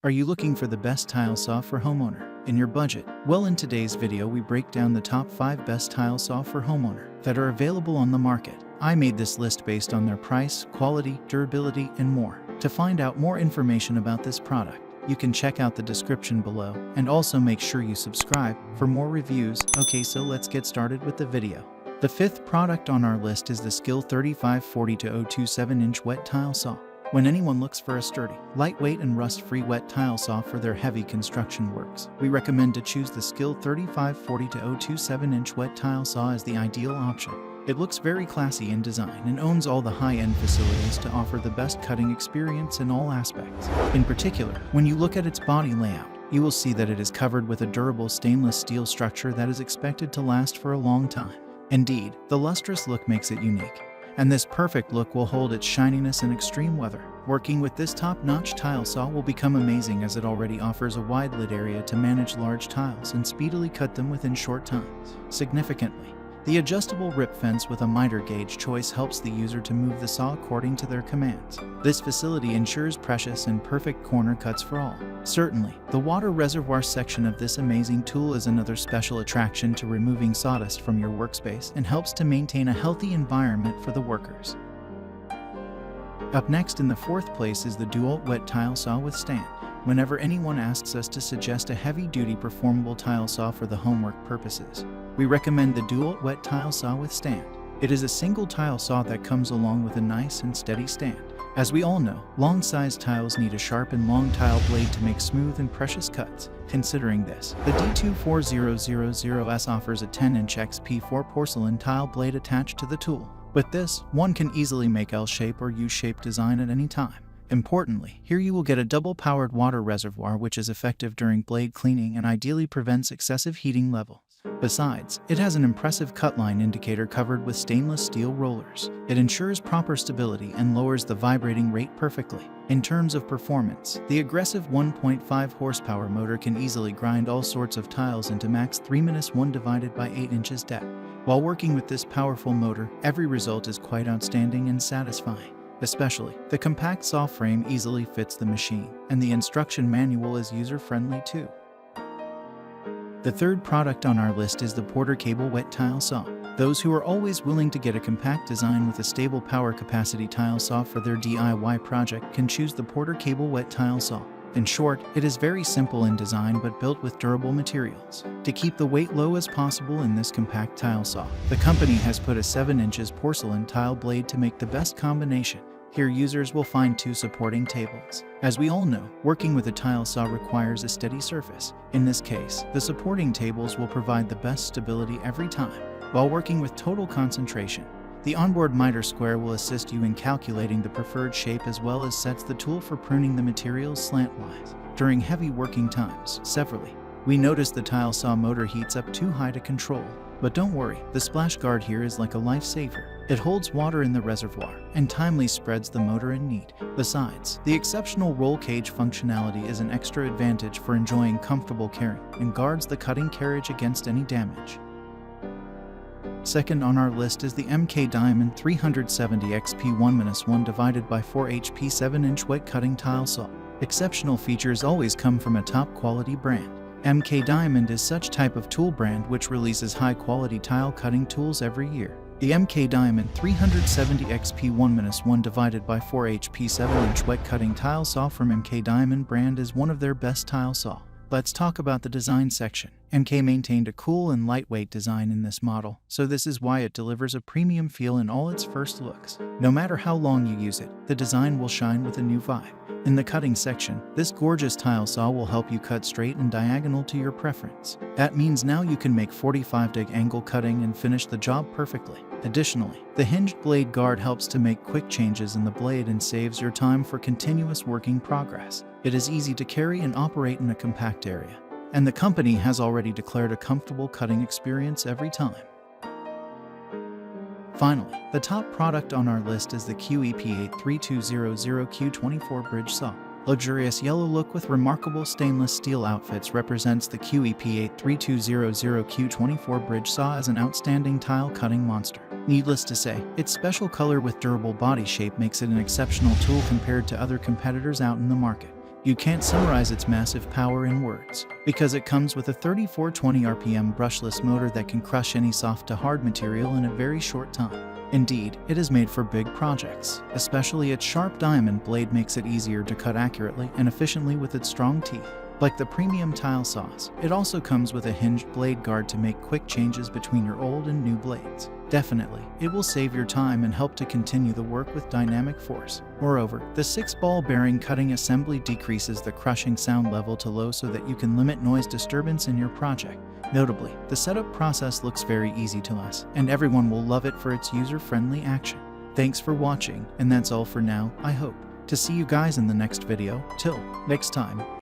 Are you looking for the best tile saw for homeowner in your budget? Well, in today's video we break down the top 5 best tile saw for homeowner that are available on the market. I made this list based on their price, quality, durability, and more. To find out more information about this product, you can check out the description below, and also make sure you subscribe for more reviews. Okay, so let's get started with the video. The 5th product on our list is the SKIL 3540-027-inch wet tile saw. When anyone looks for a sturdy, lightweight, and rust-free wet tile saw for their heavy construction works, we recommend to choose the SKIL 3540-027-inch wet tile saw as the ideal option. It looks very classy in design and owns all the high-end facilities to offer the best cutting experience in all aspects. In particular, when you look at its body layout, you will see that it is covered with a durable stainless steel structure that is expected to last for a long time. Indeed, the lustrous look makes it unique, and this perfect look will hold its shininess in extreme weather. Working with this top-notch tile saw will become amazing, as it already offers a wide lid area to manage large tiles and speedily cut them within short times. Significantly, the adjustable rip fence with a miter gauge choice helps the user to move the saw according to their commands. This facility ensures precious and perfect corner cuts for all. Certainly, the water reservoir section of this amazing tool is another special attraction to removing sawdust from your workspace and helps to maintain a healthy environment for the workers. Up next in the 4th place is the dewalt wet tile saw with stand. Whenever anyone asks us to suggest a heavy-duty performable tile saw for the homework purposes, we recommend the dewalt wet tile saw with stand. It is a single tile saw that comes along with a nice and steady stand. As we all know, long-sized tiles need a sharp and long tile blade to make smooth and precious cuts. Considering this, the D24000S offers a 10-inch XP4 porcelain tile blade attached to the tool. With this, one can easily make L-shape or U-shape design at any time. Importantly, here you will get a double-powered water reservoir which is effective during blade cleaning and ideally prevents excessive heating levels. Besides, it has an impressive cut line indicator covered with stainless steel rollers. It ensures proper stability and lowers the vibrating rate perfectly. In terms of performance, the aggressive 1.5 horsepower motor can easily grind all sorts of tiles into max 3-1 divided by 8 inches depth. While working with this powerful motor, every result is quite outstanding and satisfying. Especially, the compact saw frame easily fits the machine, and the instruction manual is user-friendly too. The 3rd product on our list is the PORTERCABLE wet tile saw. Those who are always willing to get a compact design with a stable power capacity tile saw for their DIY project can choose the PORTERCABLE wet tile saw. In short, it is very simple in design but built with durable materials. To keep the weight low as possible in this compact tile saw, the company has put a 7 inches porcelain tile blade to make the best combination. Here users will find 2 supporting tables. As we all know, working with a tile saw requires a steady surface. In this case, the supporting tables will provide the best stability every time. While working with total concentration, the onboard miter square will assist you in calculating the preferred shape as well as sets the tool for pruning the materials slantwise. During heavy working times, severally, we notice the tile saw motor heats up too high to control. But don't worry, the splash guard here is like a lifesaver. It holds water in the reservoir and timely spreads the motor in need. Besides, the exceptional roll cage functionality is an extra advantage for enjoying comfortable carrying and guards the cutting carriage against any damage. Second on our list is the MK Diamond 370 XP 1-1 divided by 4 HP 7-inch wet cutting tile saw. Exceptional features always come from a top quality brand. MK Diamond is such type of tool brand which releases high-quality tile cutting tools every year. The MK Diamond 370 XP 1-1 divided by 4 HP 7-inch wet cutting tile saw from MK Diamond brand is one of their best tile saw. Let's talk about the design section. MK maintained a cool and lightweight design in this model, so this is why it delivers a premium feel in all its first looks. No matter how long you use it, the design will shine with a new vibe. In the cutting section, this gorgeous tile saw will help you cut straight and diagonal to your preference. That means now you can make 45° angle cutting and finish the job perfectly. Additionally, the hinged blade guard helps to make quick changes in the blade and saves your time for continuous working progress. It is easy to carry and operate in a compact area, and the company has already declared a comfortable cutting experience every time. Finally, the top product on our list is the QEP83200Q24 bridge saw. Luxurious yellow look with remarkable stainless steel outfits represents the QEP83200Q24 bridge saw as an outstanding tile cutting monster. Needless to say, its special color with durable body shape makes it an exceptional tool compared to other competitors out in the market. You can't summarize its massive power in words, because it comes with a 3420 RPM brushless motor that can crush any soft to hard material in a very short time. Indeed, it is made for big projects, especially its sharp diamond blade makes it easier to cut accurately and efficiently with its strong teeth. Like the premium tile saws, it also comes with a hinged blade guard to make quick changes between your old and new blades. Definitely, it will save your time and help to continue the work with dynamic force. Moreover, the 6-ball bearing cutting assembly decreases the crushing sound level to low so that you can limit noise disturbance in your project. Notably, the setup process looks very easy to us, and everyone will love it for its user-friendly action. Thanks for watching, and that's all for now, I hope to see you guys in the next video. Till next time.